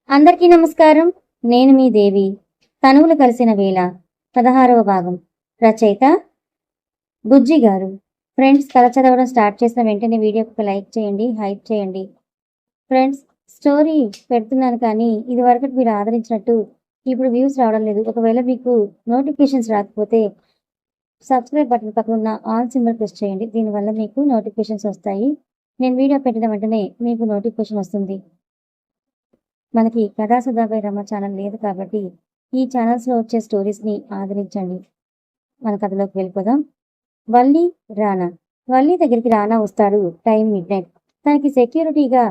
అందరికీ నమస్కారం. నేను మీ దేవి. తనువులు కలిసిన వేళ 16వ భాగం. రచయిత బుజ్జి గారు. ఫ్రెండ్స్, కథ చదవడం స్టార్ట్ చేసిన వెంటనే వీడియోకి ఒక లైక్ చేయండి, హైప్ చేయండి. ఫ్రెండ్స్, స్టోరీ పెడుతున్నాను కానీ ఇది వరకు మీరు ఆదరించినట్టు ఇప్పుడు వ్యూస్ రావడం లేదు. ఒకవేళ మీకు నోటిఫికేషన్స్ రాకపోతే సబ్స్క్రైబ్ బటన్ పక్కన ఉన్న ఆల్ సింబల్ ప్రెస్ చేయండి. దీనివల్ల మీకు నోటిఫికేషన్స్ వస్తాయి. నేను వీడియో పెట్టిన వెంటనే మీకు నోటిఫికేషన్ వస్తుంది. మనకి కథా సుధాపై రమ ఛానల్ లేదు కాబట్టి ఈ ఛానల్స్లో వచ్చే స్టోరీస్ని ఆదరించండి. మన కథలోకి వెళ్ళిపోదాం. వల్లి రానా. వల్లి దగ్గరికి రానా వస్తాడు. Time midnight. తనకి సెక్యూరిటీగా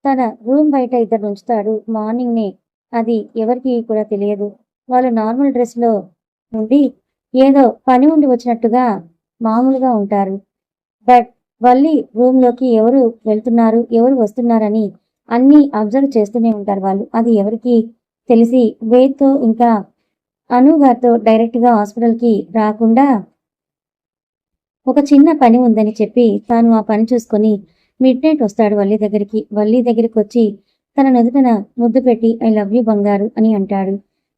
తన రూమ్ బయట ఇద్దరు ఉంచుతాడు. మార్నింగ్నే అది ఎవరికి కూడా తెలియదు. వాళ్ళు నార్మల్ డ్రెస్లో ఉండి ఏదో పని ఉండి వచ్చినట్టుగా మామూలుగా ఉంటారు. బట్ వల్లి రూమ్లోకి ఎవరు వెళ్తున్నారు, ఎవరు వస్తున్నారని అన్నీ అబ్జర్వ్ చేస్తూనే ఉంటారు వాళ్ళు. అది ఎవరికి తెలిసి వేద్తో ఇంకా అను గారితో డైరెక్ట్గా హాస్పిటల్కి రాకుండా ఒక చిన్న పని ఉందని చెప్పి తాను ఆ పని చూసుకొని మిడ్ నైట్ వస్తాడు వల్లి దగ్గరికి. వల్లి దగ్గరికి వచ్చి తన నుదుటన ముద్దు పెట్టి ఐ లవ్ యూ బంగారు అని అంటాడు.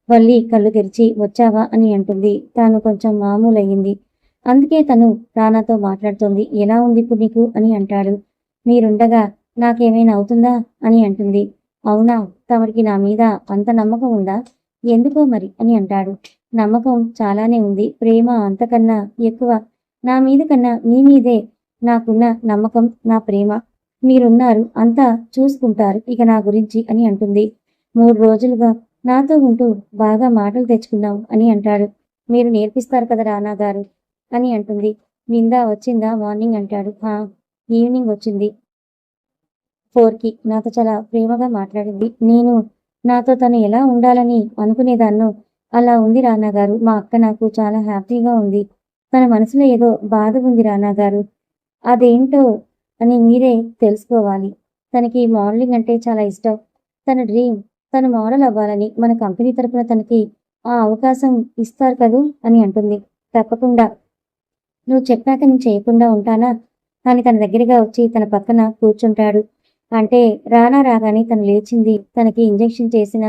వల్లి కళ్ళు తెరిచి వచ్చావా అని అంటుంది. తాను కొంచెం మామూలయ్యింది. అందుకే తను రానాతో మాట్లాడుతోంది. ఎలా ఉంది ఇప్పుడు నీకు అని అంటాడు. మీరుండగా నాకేమైనా అవుతుందా అని అంటుంది. అవునా, తమరికి నా మీద అంత నమ్మకం ఉందా? ఎందుకో మరి అని అంటాడు. నమ్మకం చాలానే ఉంది, ప్రేమ అంతకన్నా ఎక్కువ. నా మీద కన్నా మీ మీదే నాకున్న నమ్మకం, నా ప్రేమ. మీరున్నారు, అంతా చూసుకుంటారు ఇక నా గురించి అని అంటుంది. 3 రోజులుగా నాతో ఉంటూ బాగా మాటలు తెచ్చుకున్నావు అని అంటాడు. మీరు నేర్పిస్తారు కదా రానా గారు అని అంటుంది. విందా వచ్చిందా మార్నింగ్ అంటాడు. ఈవినింగ్ వచ్చింది 4కి. నాతో చాలా ప్రేమగా మాట్లాడింది. నేను నాతో తను ఎలా ఉండాలని అనుకునేదాన్నో అలా ఉంది రానా గారు. మా అక్క నాకు చాలా హ్యాపీగా ఉంది. తన మనసులో ఏదో బాధ ఉంది రానా గారు. అదేంటో అని మీరే తెలుసుకోవాలి. తనకి మోడలింగ్ అంటే చాలా ఇష్టం. తన డ్రీమ్ తను మోడల్ అవ్వాలని. మన కంపెనీ తరపున తనకి ఆ అవకాశం ఇస్తారు కదూ అని అంటుంది. తప్పకుండా, నువ్వు చెప్పాక నేను చేయకుండా ఉంటానా అని తన దగ్గరగా వచ్చి తన పక్కన కూర్చుంటాడు. అంటే రానా రాగానే తను లేచింది. తనకి ఇంజెక్షన్ చేసిన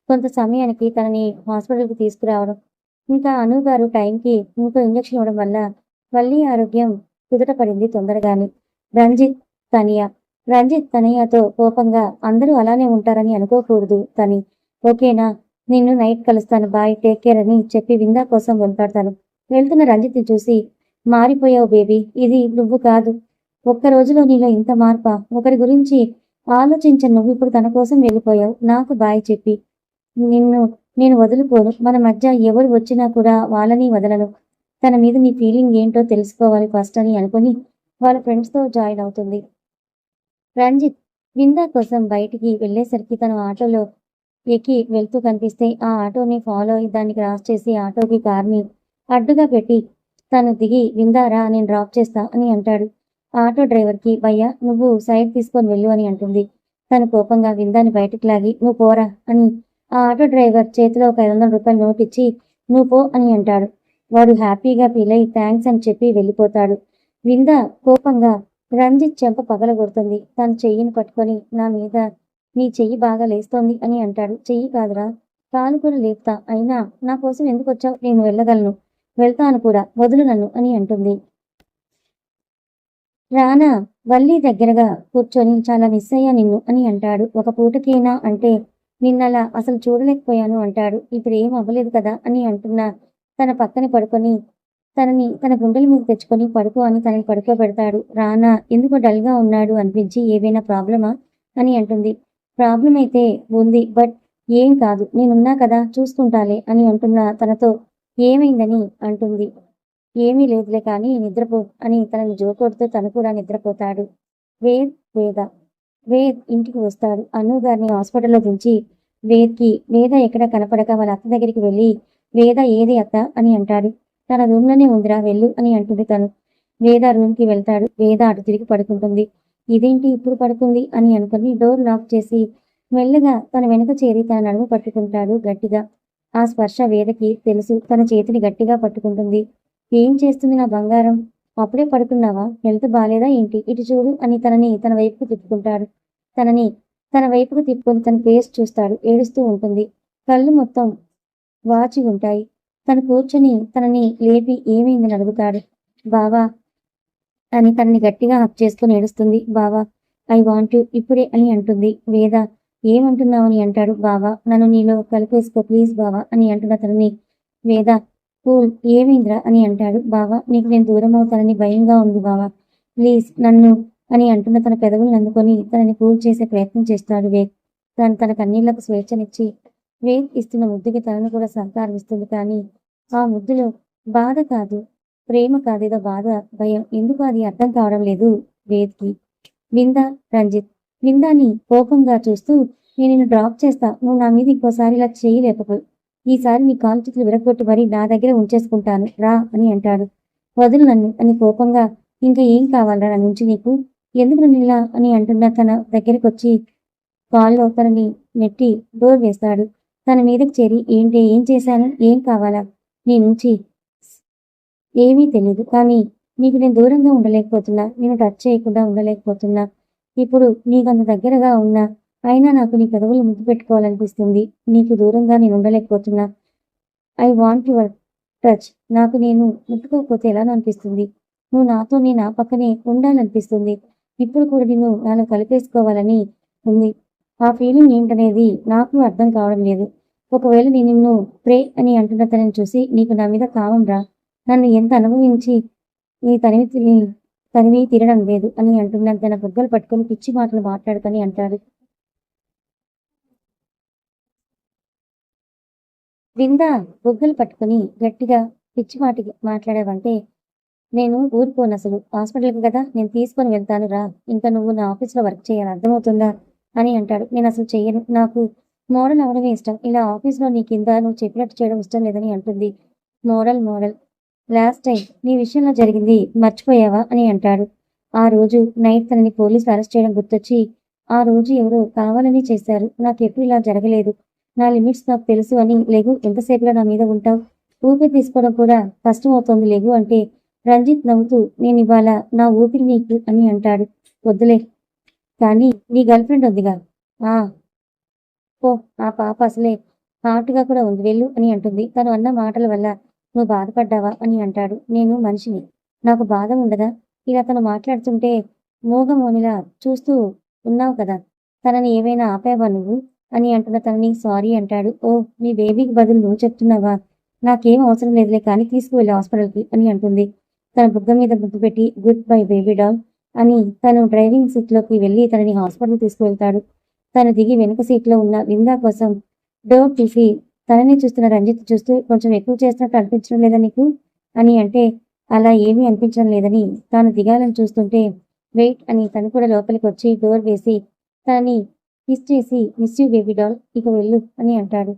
కొంత సమయానికి తనని హాస్పిటల్కి తీసుకురావడం, ఇంకా అను గారు టైంకి ఇంకో ఇంజెక్షన్ ఇవ్వడం వల్ల వల్లి ఆరోగ్యం కుదుట పడింది తొందరగానే. రంజిత్ తనియా. రంజిత్ తనయ్యతో కోపంగా అందరూ అలానే ఉంటారని అనుకోకూడదు తని. ఓకేనా, నిన్ను నైట్ కలుస్తాను, బాయ్, టేక్ కేర్ అని చెప్పి విందా కోసం వెళ్తాడు. వెళ్తున్న రంజిత్ని చూసి మారిపోయావు బేబీ, ఇది నువ్వు కాదు. ఒక్క రోజులో నీలో ఇంత మార్పా? ఒకరి గురించి ఆలోచించని నువ్వు ఇప్పుడు తన కోసం వెళ్ళిపోయావు. నాకు బాయ్ చెప్పి నిన్ను నేను వదులుకోను. మన మధ్య ఎవరు వచ్చినా కూడా వాళ్ళని వదలను. తన మీద నీ ఫీలింగ్ ఏంటో తెలుసుకోవాలి ఫస్ట్ అని అనుకుని వాళ్ళ ఫ్రెండ్స్తో జాయిన్ అవుతుంది. రంజిత్ విందా కోసం బయటికి వెళ్ళేసరికి తన ఆటోలో ఎక్కి వెళ్తూ కనిపిస్తే ఆ ఆటోని ఫాలో అయ్యి దాన్ని క్రాస్ చేసి ఆటోకి కార్ని అడ్డుగా పెట్టి తను దిగి విందారా నేను డ్రాప్ చేస్తా అని అంటాడు. ఆటో డ్రైవర్కి భయ్యా నువ్వు సైడ్ తీసుకొని వెళ్ళు అని అంటుంది. తను కోపంగా విందాని బయటకు లాగి నువ్వు పోరా అని ఆ ఆటో డ్రైవర్ చేతిలో ఒక 500 రూపాయల నోట్ ఇచ్చి నువ్వు పో అని అంటాడు. వాడు హ్యాపీగా ఫీల్ అయి థ్యాంక్స్ అని చెప్పి వెళ్ళిపోతాడు. విందా కోపంగా రంజిత్ చెంప పగలగొడుతుంది. తను చెయ్యిని పట్టుకొని నా మీద నీ చెయ్యి బాగా లేస్తోంది అని అంటాడు. చెయ్యి కాదురా, కాలు కూడా లేపుతా. అయినా నా కోసం ఎందుకు వచ్చావు? నేను వెళ్ళగలను, వెళ్తాను కూడా, వదులు నన్ను అని అంటుంది. రానా వల్లి దగ్గరగా కూర్చొని చాలా మిస్ అయ్యా నిన్ను అని అంటాడు. ఒక పూటకేనా అంటే నిన్నలా అసలు చూడలేకపోయాను అంటాడు. ఇప్పుడు ఏం అవ్వలేదు కదా అని అంటున్నా తన పక్కన పడుకొని తనని తన గుండెల మీద తెచ్చుకొని పడుకో అని తనని పడుకోబెడతాడు. రానా ఎందుకో డల్గా ఉన్నాడు అనిపించి ఏవైనా ప్రాబ్లమా అని అంటుంది. ప్రాబ్లం అయితే ఉంది, బట్ ఏం కాదు, నేనున్నా కదా చూసుకుంటాలే అని అంటున్నా తనతో ఏమైందని అంటుంది. ఏమీ లేదులే కానీ నిద్రపో అని తనని జోకొడుతూ తను కూడా నిద్రపోతాడు. వేద వేద్ ఇంటికి వస్తాడు. అను గారిని హాస్పిటల్లో దించి వేద ఎక్కడ కనపడక వాళ్ళ అత్త దగ్గరికి వెళ్ళి వేద ఏది అత్త అని అంటాడు. తన రూమ్లోనే ఉందిరా, వెళ్ళు అని అంటుంది తను. వేద రూమ్కి వెళ్తాడు. వేద అటు తిరిగి పడుకుంటుంది. ఇదేంటి ఇప్పుడు పడుకుంది అని అనుకుని డోర్ లాక్ చేసి మెల్లగా తన వెనుక చేరి తన నడుము పట్టుకుంటాడు గట్టిగా. ఆ స్పర్శ వేదకి తెలుసు. తన చేతిని గట్టిగా పట్టుకుంటుంది. ఏం చేస్తుంది నా బంగారం? అప్పుడే పడుకున్నావా? హెల్త్ బాలేదా ఏంటి? ఇటు చూడు అని తనని తన వైపుకు తిప్పుకుంటాడు. తనని తన వైపుకు తిప్పుకొని తన ఫేస్ చూస్తాడు. ఏడుస్తూ ఉంటుంది. కళ్ళు మొత్తం వాచి ఉంటాయి. తను కూర్చొని తనని లేపి ఏమైందని అడుగుతాడు. బావా అని తనని గట్టిగా హక్ చేసుకుని ఏడుస్తుంది. బావా ఐ వాంట్ యు ఇప్పుడే అని అంటుంది. వేద ఏమంటున్నావని అంటాడు. బావా నన్ను నీలో కలిపేసుకో ప్లీజ్ బావా అని అంటున్న తనని వేద కూల్ ఏమైందిరా అని అంటాడు. బావా నీకు నేను దూరం అవుతానని భయంగా ఉంది బావా ప్లీజ్ నన్ను అని అంటున్న తన పెదవులను అందుకొని తనని కూల్ చేసే ప్రయత్నం చేస్తాడు వేద్. తన కన్నీళ్లకు స్వేచ్ఛనిచ్చి వేద్ ఇస్తున్న ముద్దుకి తనను కూడా సహకారమిస్తుంది. కానీ ఆ ముద్దులో బాధ కాదు, ప్రేమ కాదేదో బాధ, భయం. ఎందుకు అది అర్థం కావడం లేదు వేద్కి. విందా రంజిత్ విందాని కోపంగా చూస్తూ నేను నిన్ను డ్రాప్ చేస్తా, నువ్వు నా మీద ఇంకోసారి ఇలా చేయలేకపోయి ఈసారి నీ కాలు చేతులు విరగొట్టి మరీ నా దగ్గర ఉంచేసుకుంటాను రా అని అంటాడు. వదులు నన్ను అని కోపంగా ఇంకా ఏం కావాలరా నా నుంచి నీకు, ఎందుకు నన్ను ఇలా అని అంటున్న తన దగ్గరికి వచ్చి కాల్లో తనని నెట్టి డోర్ వేస్తాడు. తన మీదకి చేరి ఏంటి ఏం చేశాను, ఏం కావాలా, నీ నుంచి ఏమీ తెలియదు, కానీ నీకు నేను దూరంగా ఉండలేకపోతున్నా, నేను టచ్ చేయకుండా ఉండలేకపోతున్నా, ఇప్పుడు నీకంత దగ్గరగా ఉన్నా అయినా నాకు నీ పెదవులు ముద్దు పెట్టుకోవాలనిపిస్తుంది, నీకు దూరంగా నేను ఉండలేకపోతున్నా, ఐ వాంట్ యువర్ టచ్, నాకు నేను ముట్టుకోకపోతే ఎలా అనిపిస్తుంది, నువ్వు నాతో నా పక్కనే ఉండాలనిపిస్తుంది, ఇప్పుడు కూడా నిన్ను నాలో కలిపేసుకోవాలని ఉంది, ఆ ఫీలింగ్ ఏంటనేది నాకు అర్థం కావడం లేదు, ఒకవేళ నేను నిన్ను ప్రే అని అంటున్న తనని చూసి నీకు నా మీద కావం రా, నన్ను ఎంత అనుభవించి నీ తనివి తిరగడం లేదు అని అంటున్న తన బుగ్గలు పట్టుకొని పిచ్చి మాటలు మాట్లాడుకొని అంటాడు. విందా బుగ్గలు పట్టుకుని గట్టిగా పిచ్చి మాటికి మాట్లాడావంటే నేను ఊరుకోను, అసలు హాస్పిటల్కి కదా నేను తీసుకొని వెళ్తాను రా, ఇంకా నువ్వు నా ఆఫీస్లో వర్క్ చేయాలి అర్థమవుతుందా అని అంటాడు. నేను అసలు చెయ్యను, నాకు మోడల్ అవడమే ఇష్టం, ఇలా ఆఫీస్లో నీ కింద నువ్వు చెప్పినట్టు చేయడం ఇష్టం లేదని అంటుంది. మోడల్ మోడల్ లాస్ట్ టైం నీ విషయంలో జరిగింది మర్చిపోయావా అని అంటాడు. ఆ రోజు నైట్ తనని పోలీసులు అరెస్ట్ చేయడం గుర్తొచ్చి ఆ రోజు ఎవరో కావాలని చేశారు, నాకు ఎప్పుడు ఇలా జరగలేదు, నా లిమిట్స్ నాకు తెలుసు అని లేగు, ఎంతసేపుగా నా మీద ఉంటావు, ఊపిరి తీసుకోవడం కూడా కష్టం అవుతోంది లేగు అంటే రంజిత్ నవ్వుతూ నేను ఇవాళ నా ఊపిరి నీకు అని అంటాడు. వద్దులే కానీ నీ గర్ల్ ఫ్రెండ్ ఉందిగా, ఆ పో, ఆ పాప అసలే హాట్గా కూడా ఉంది వెళ్ళు అని అంటుంది. తను అన్న మాటల వల్ల నువ్వు బాధపడ్డావా అని అంటాడు. నేను మనిషిని, నాకు బాధ ఉండదా, ఇలా తను మాట్లాడుతుంటే మూగమోనిలా చూస్తూ ఉన్నావు కదా, తనని ఏమైనా ఆపావా నువ్వు అని అంటున్న తనని సారీ అంటాడు. ఓ నీ బేబీకి బదులు నువ్వు చెప్తున్నావా, నాకేం అవసరం లేదులే కానీ తీసుకువెళ్ళి హాస్పిటల్కి అని అంటుంది. తన బుగ్గ మీద ముద్దు పెట్టి గుడ్ బై బేబీ డాల్ అని తను డ్రైవింగ్ సీట్లోకి వెళ్ళి తనని హాస్పిటల్ తీసుకువెళ్తాడు. తను దిగి వెనుక సీట్లో ఉన్న విందా కోసం డోర్ తీసి తనని చూస్తున్న రంజిత్ చూస్తూ కొంచెం ఎక్కువ చేస్తున్నట్టు అనిపించడం లేదా నీకు అని అంటే అలా ఏమీ అనిపించడం లేదని తాను దిగాలని చూస్తుంటే వెయిట్ అని తను కూడా లోపలికి వచ్చి డోర్ వేసి తనని కిస్ చేసి మిస్ యూ బేబీ డాల్ ఇక వెళ్ళు అని అంటాడు.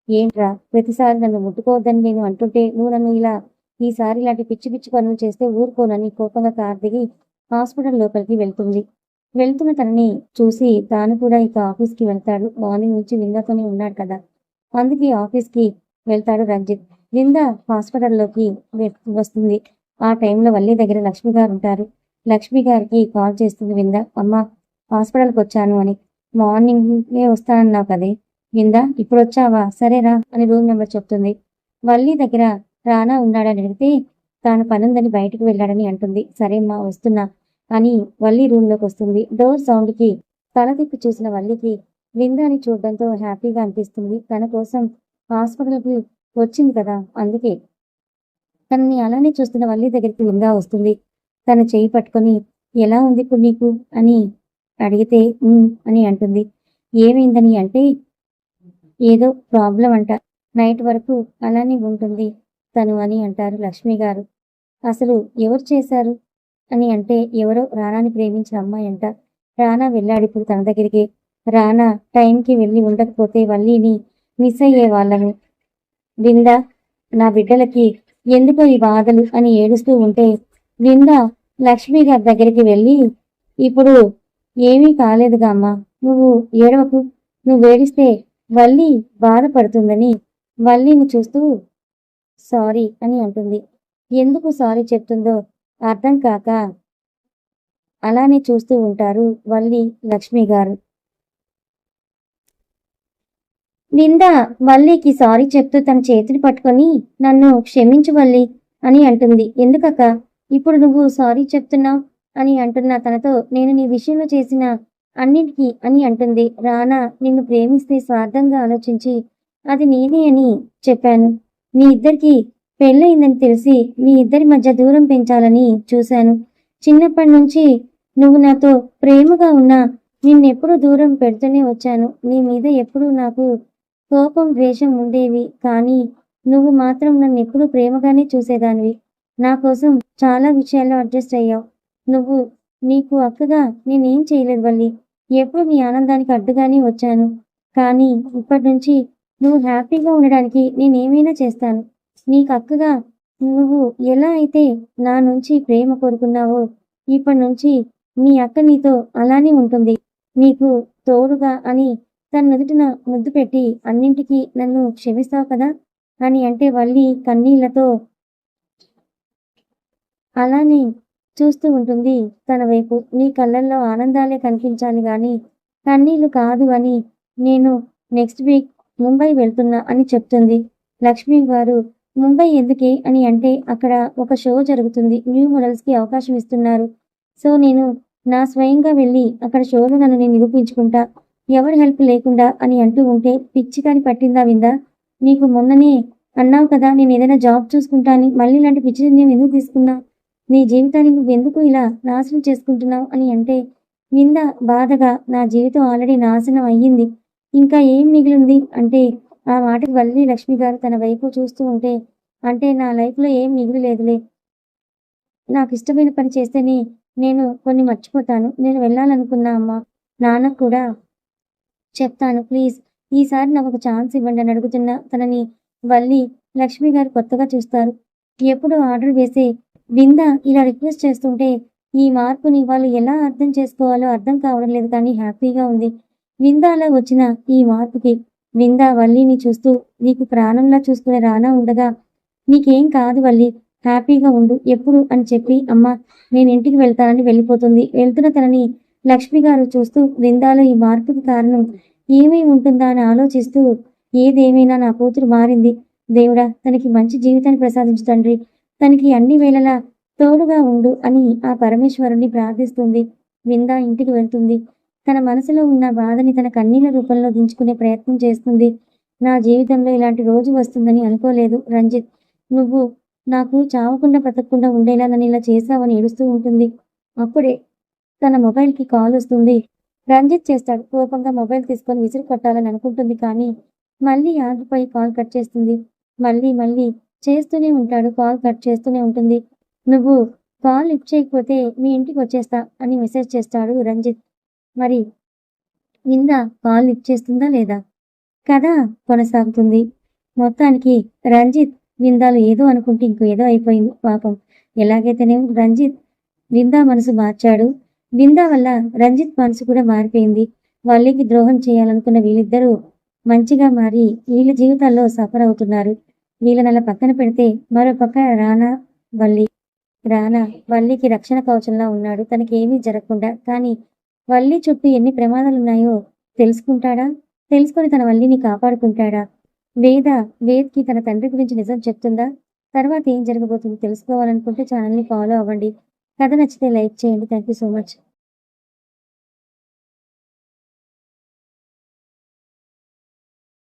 ఏంట్రా ప్రతిసారి నన్ను ముట్టుకోవద్దని నేను అంటుంటే నువ్వు నన్ను ఇలా ఈసారి ఇలాంటి పిచ్చి పిచ్చి పనులు చేస్తే ఊరుకోనని కోపంగా కార్ దిగి హాస్పిటల్ లోపలికి వెళ్తున్న తనని చూసి తాను కూడా ఇక ఆఫీస్కి వెళ్తాడు. మార్నింగ్ నుంచి విందాతోనే ఉన్నాడు కదా, అందుకే ఆఫీస్కి వెళ్తాడు రంజిత్. విందా హాస్పిటల్లోకి వస్తుంది. ఆ టైంలో వల్లి దగ్గర లక్ష్మి గారు ఉంటారు. లక్ష్మి గారికి కాల్ చేస్తుంది విందా, అమ్మ హాస్పిటల్కి వచ్చాను అని, మార్నింగే వస్తానన్నావు కదే విందా, ఇప్పుడు వచ్చావా, సరేరా అని రూమ్ నెంబర్ చెప్తుంది. వల్లి దగ్గర రానా ఉన్నాడని అడిగితే తాను పనుందని బయటకు వెళ్ళాడని అంటుంది. సరే అమ్మా వస్తున్నా అని వల్లి రూమ్లోకి వస్తుంది. డోర్ సౌండ్కి తల తిప్పి చూసిన వల్లికి విందాని చూడడంతో హ్యాపీగా అనిపిస్తుంది. తన కోసం హాస్పిటల్కి వచ్చింది కదా, అందుకే తనని అలానే చూస్తున్న వల్లి దగ్గరికి విందా వస్తుంది. తన చేయి పట్టుకొని ఎలా ఉంది ఇప్పుడు నీకు అని అడిగితే అని అంటుంది. ఏమైందని అంటే ఏదో ప్రాబ్లం అంట, నైట్ వరకు అలానే ఉంటుంది తను అని అంటారు లక్ష్మి గారు. అసలు ఎవరు చేశారు అని అంటే ఎవరో రానాని ప్రేమించిన అమ్మాయి అంట. రానా వెళ్ళాడు ఇప్పుడు తన దగ్గరికి. రానా టైంకి వెళ్ళి ఉండకపోతే వల్లిని మిస్ అయ్యే వాళ్ళను. విందా నా బిడ్డలకి ఎందుకో ఈ బాధలు అని ఏడుస్తూ ఉంటే విందా లక్ష్మి గారి దగ్గరికి వెళ్ళి ఇప్పుడు ఏమీ కాలేదుగా అమ్మా, నువ్వు ఏడవకు, నువ్వు ఏడిస్తే వల్లి బాధపడుతుందని వల్లిని చూస్తూ సారీ అని అంటుంది. ఎందుకు సారీ చెప్తుందో అర్థం కాక అలానే చూస్తూ ఉంటారు వల్లి లక్ష్మి గారు. విందా వల్లికి సారీ చెప్తూ తన చేతిని పట్టుకొని నన్ను క్షమించు వల్లి అని అంటుంది. ఎందుకక్క ఇప్పుడు నువ్వు సారీ చెప్తున్నావు అని అంటున్నా తనతో నేను నీ విషయంలో చేసిన అన్నిటికీ అని అంటుంది. రానా నిన్ను ప్రేమిస్తే స్వార్థంగా ఆలోచించి అది నేనే అని చెప్పాను. మీ ఇద్దరికి పెళ్ళయిందని తెలిసి మీ ఇద్దరి మధ్య దూరం పెంచాలని చూశాను. చిన్నప్పటి నుంచి నువ్వు నాతో ప్రేమగా ఉన్నా నిన్నెప్పుడూ దూరం పెడుతూనే వచ్చాను. నీ మీద ఎప్పుడూ నాకు కోపం ద్వేషం ఉండేవి, కానీ నువ్వు మాత్రం నన్ను ఎప్పుడూ ప్రేమగానే చూసేదానివి. నా కోసం చాలా విషయాల్లో అడ్జస్ట్ అయ్యావు. నువ్వు నీకు అక్కగా నేనేం చేయలేదు వల్లి. ఎప్పుడు నీ ఆనందానికి అడ్డుగానే వచ్చాను. కానీ ఇప్పటి నుంచి నువ్వు హ్యాపీగా ఉండడానికి నేనేమైనా చేస్తాను. నీకు అక్కగా నువ్వు ఎలా అయితే నా నుంచి ప్రేమ కోరుకున్నావో ఇప్పటి నుంచి నీ అక్క నీతో అలానే ఉంటుంది. నీకు తోడుగా అని తన నుదుటిన ముద్దు పెట్టి అన్నింటికీ నన్ను క్షమిస్తావు కదా అని అంటే వల్లి కన్నీళ్లతో అలానే చూస్తూ ఉంటుంది తన వైపు. నీ కళ్ళల్లో ఆనందాలే కనిపించాలి గాని కన్నీళ్లు కాదు అని నేను నెక్స్ట్ వీక్ ముంబై వెళ్తున్నా అని చెప్తుంది. లక్ష్మి గారు ముంబై ఎందుకే అని అంటే అక్కడ ఒక షో జరుగుతుంది. న్యూ మోడల్స్ కి అవకాశం ఇస్తున్నారు. సో నేను నా స్వయంగా వెళ్ళి అక్కడ షోలో నన్ను నేను నిరూపించుకుంటా, ఎవరి హెల్ప్ లేకుండా అని అంటూ ఉంటే పిచ్చి కాని పట్టిందా విందా? నీకు మొన్ననే అన్నావు కదా నేను ఏదైనా జాబ్ చూసుకుంటాను, మళ్ళీ ఇలాంటి పిచ్చి నిర్ణయం ఎందుకు తీసుకున్నా? నీ జీవితాన్ని నువ్వెందుకు ఇలా నాశనం చేసుకుంటున్నావు అని అంటే వింద బాధగా నా జీవితం ఆల్రెడీ నాశనం అయ్యింది, ఇంకా ఏం మిగిలింది అంటే ఆ మాటకి వల్లి లక్ష్మి గారు తన వైపు చూస్తూ ఉంటే అంటే నా లైఫ్లో ఏం మిగిలిలేదులే. నాకు ఇష్టమైన పని చేస్తేనే నేను కొన్ని మర్చిపోతాను. నేను వెళ్ళాలనుకున్నా అమ్మా, నాన్నకు కూడా చెప్తాను. ప్లీజ్ ఈసారి నాకు ఒక ఛాన్స్ ఇవ్వండి అని అడుగుతున్న తనని వల్లి లక్ష్మి గారు కొత్తగా చూస్తారు. ఎప్పుడు ఆర్డర్ వేసే వింద ఇలా రిక్వెస్ట్ చేస్తుంటే ఈ మార్పుని వాళ్ళు ఎలా అర్థం చేసుకోవాలో అర్థం కావడం లేదు, కానీ హ్యాపీగా ఉంది. విందాలో వచ్చిన ఈ మార్పుకి వింద వల్లిని చూస్తూ నీకు ప్రాణంలా చూసుకునే రానా ఉండగా నీకేం కాదు వల్లి, హ్యాపీగా ఉండు ఎప్పుడు అని చెప్పి అమ్మ నేను ఇంటికి వెళ్తానని వెళ్ళిపోతుంది. వెళ్తున్న తనని లక్ష్మి గారు చూస్తూ విందాలో ఈ మార్పుకి కారణం ఏమై ఉంటుందా అని ఆలోచిస్తూ ఏదేమైనా నా కూతురు మారింది, దేవుడా తనకి మంచి జీవితాన్ని ప్రసాదించు తండ్రి, తనకి అన్ని వేళలా తోడుగా ఉండు అని ఆ పరమేశ్వరుణ్ణి ప్రార్థిస్తుంది. విందా ఇంటికి వెళ్తుంది. తన మనసులో ఉన్న బాధని తన కన్నీళ్ల రూపంలో దించుకునే ప్రయత్నం చేస్తుంది. నా జీవితంలో ఇలాంటి రోజు వస్తుందని అనుకోలేదు రంజిత్, నువ్వు నాకు చావకుండా బ్రతకకుండా ఉండేలా నన్ను ఇలా చేశావని ఏడుస్తూ ఉంటుంది. అప్పుడే తన మొబైల్కి కాల్ వస్తుంది. రంజిత్ చేస్తాడు. కోపంగా మొబైల్ తీసుకొని విసిరి కొట్టాలని అనుకుంటుంది, కానీ మళ్ళీ ఆగిపోయి కాల్ కట్ చేస్తుంది. మళ్ళీ చేస్తూనే ఉంటాడు. కాల్ కట్ చేస్తూనే ఉంటుంది. నువ్వు కాల్ లిఫ్ట్ చేయకపోతే మీ ఇంటికి వచ్చేస్తా అని మెసేజ్ చేస్తాడు రంజిత్. మరి వింద కాల్ లిఫ్ట్ చేస్తుందా లేదా? కథ కొనసాగుతుంది. మొత్తానికి రంజిత్ విందాలు ఏదో అనుకుంటే ఇంకో ఏదో అయిపోయింది పాపం. ఎలాగైతేనే రంజిత్ విందా మనసు మార్చాడు. విందా వల్ల రంజిత్ మనసు కూడా మారిపోయింది. వాళ్ళకి ద్రోహం చేయాలనుకున్న వీళ్ళిద్దరూ మంచిగా మారి వీళ్ళ జీవితాల్లో సఫర్ అవుతున్నారు. వీళ్ళని అలా పక్కన పెడితే మరో పక్క రానా వల్లికి రక్షణ కవచంలా ఉన్నాడు, తనకి ఏమీ జరగకుండా. కానీ వల్లి చుట్టూ ఎన్ని ప్రమాదాలున్నాయో తెలుసుకుంటాడా? తెలుసుకొని తన వల్లిని కాపాడుకుంటాడా? వేద్కి తన తండ్రి గురించి నిజం చెప్తుందా? తర్వాత ఏం జరగబోతుందో తెలుసుకోవాలనుకుంటే ఛానల్ని ఫాలో అవ్వండి. కథ నచ్చితే లైక్ చేయండి. Thank you so much.